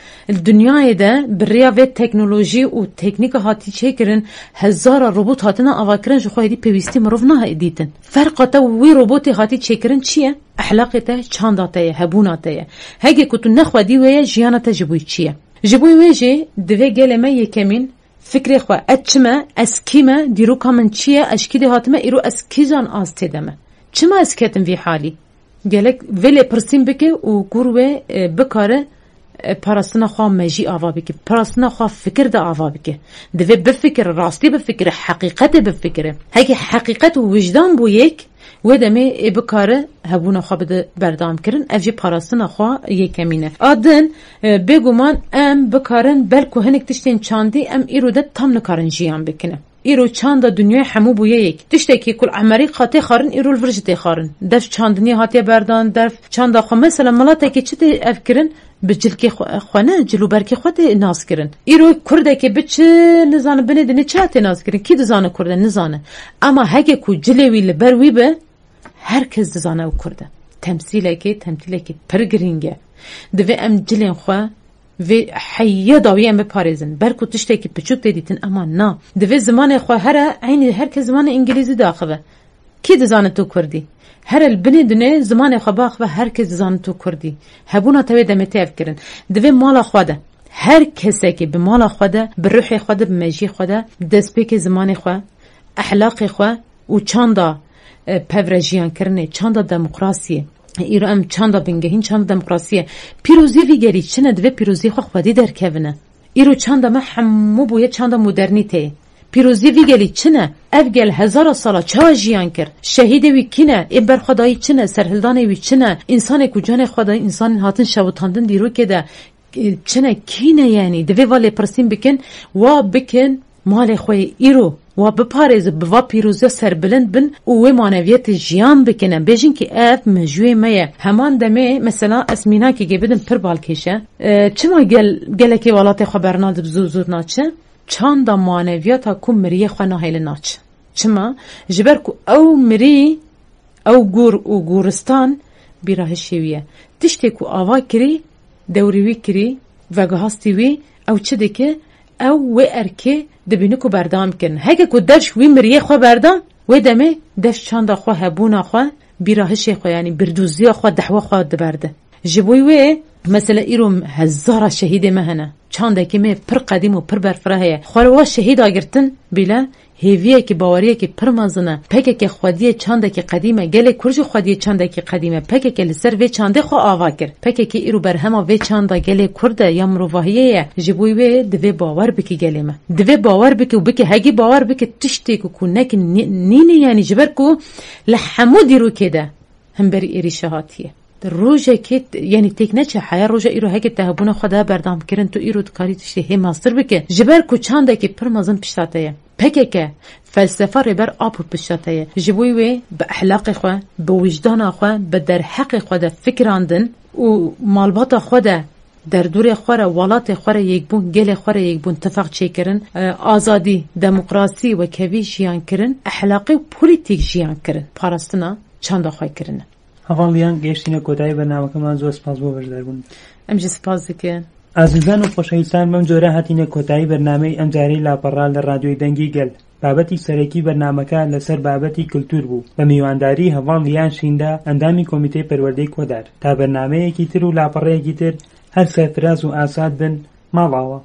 دنیای ده بریا و تکنولوژی و تکنیک هاتی چه کرن هزار روبوت هاتنا آواکرن جو خواهی پیوستی مروف نه دیدن فرق تا وی روبوت هاتی چه کرن چیه احلاق تا چند تا هبونا تا هگی کتو نخوادی و جیانا تا جبوی چیه جبوی ویجی دوی گل ما یکمین فکر خواه اچما اسکیما دیرو کامن چیه اشکیده هاتما ایرو اسکیزان آستیدمه چما اسکیتم وی حالی گلک ولی پرسیم بکه و گروه بکاره پاراستنا خواه مجی آوا بکه پاراستنا خواه فکر ده آوا بکه دوی بفکر راستی بفکر حقیقت بفکره هکی حقیقت و وجدان بو یک و دمی بکاره هبونا خواه بده بردام کرن افجی پاراستنا خواه یکمینه آدن بگومان ام بکارن بلکو هنک تشتین چاندی ام ایرو ده تام نکارن جیان بکنه ایرو چند دنیای حمو بویه یک تشتکی کل عمری خاطی خارن ایرو الورجتی خارن دف چاندنی هاتی بردان دف چند خو مثلا ملاته که چه افکرن بجلکی خوانه جلو برکی خود ناز کرن ایرو کرده که بچه نزانه بنه دنی چه ناز کرن کی دزانه کرده نزانه اما هگه کو جلوی لبروی به هر کس دزانه او کرده تمثیله که پرگرینگه دوی ام جلین خواه و حیه داوی ام بپارزن برکو تشتی که پچوک دیدیتن اما نا دوی زمان خواه هر کس زمان انگلیزی داخوه کی دزانه تو کردی هر البني دنيا زمان خباخ و هر کس زان تو کردی هبونا توی دمتی افکرن دوی مال خواده هر کسی که به مال خواده به روح خواده به مجی خواده دست پیک زمان خواه احلاق خواه و چاندا پورجیان کرنه چاندا دموکراسیه ایرو ام چاندا بنگهین چاندا دموکراسیه پیروزی ویگری چنه دوی پیروزی خواه خودی در کونه ایرو چاندا ما حمو بویه چاندا مدرنیته پیروزی ویگلی چنه افگل هزار سالا چه جیان کرد شهید وی کینه ابر خدایی چنه سرهلدان وی چنه انسان کجان خدای انسان هاتن شوتاندن دیرو که ده چنه کینه یعنی دوی والی پرسیم بکن و بکن مال خوی ایرو و بپارێز بوا پیروزیە سەربلند بن و wê maneviyetê jiyan bikine bêjin ki ev mejûyê me ye. Heman demê mesela ez mînakekê bidim pir balkêşe. Çima gelekê welatê xwe bernadib zû zû naçe? Çanda maneviyata ku miriyê xwe nahêle naçe. Çima? Ji ber ku ew mirî, ew gûr û gûristan bîra hişê ye. Tiştê ku ava kirî, dewrî wî kirî, vegihastî wî, ew çi dike? Ew wê erkê dibîne ku berdam kirin. Heke ku dev wî miriyê xwe berdam, wê demê dev çanda xwe hebûna xwe bîra hişê xwe yanî birdûziya xwe dehwa xwe diberde. Ji bo wê mesela îro hezara şehîdê me hene. Çandekî me pir qedîm û pir berfireh heye. Xwe wa şehîda girtin bîle hêviyekî bawariyekî pir mezin e. Pekeke xwediyê çandekî qedîm e. Gelê kur jî xwediyê çandekî qedîm e. Pekeke li ser vê çandê xwe ava kir. Pekeke îro berhema vê çanda gelê kur de ya mirovahiyê ye. Ji bo wê divê bawer bikî gelê me. Divê bawer bikî û bikî hegî bawer bikî tiştê ku nekin nînê yanî ji ber ku li hemû dîrokê de hemberî êrîşe hatiye. Rojekê yanî têk neçe heya roja îro heke te hebûna xwe de berdam kirin tu îro dikarî tiştê hê mastir bike. Ji ber ku çandekî pir mezin pişta te ye. Pekeke felsefa rêber ap û pişta te ye. Ji bo wê bi ehlaqê xwe, bi wijdana xwe, bi derheqê xwe de fikrandin û malbata xwe de derdûrê xwe re, welatê xwe re yekbûn, gelê xwe re yekbûn tifaq çêkirin, azadî, demokrasî ve kevî jiyan kirin, ehlaqî û polîtîk jiyan kirin. Parastina çanda xwe kirine. هەواڵیان گەیشتینە کۆتایی بەرنامەکەمان زۆر سپاس بۆ بەشداربوون. ئەم جێ سپاس دەکەن. ئازیزان و خۆشەویستان بەم جۆرە هاتینە کۆتایی بەرنامەی ئەمجارەی لاپەڕا لە ڕادیۆی دەنگی گەل. بابەتی سەرەکی بەرنامەکە لەسەر بابەتی کلتور بوو بە میوانداری هەواڵیان شیندا ئەندامی کۆمیتەی پەروەردەی کۆدار تا بەرنامەیەکی تر و لاپەڕەیەکی تر هەر سەرفراز و ئاساد بن ماڵاوە.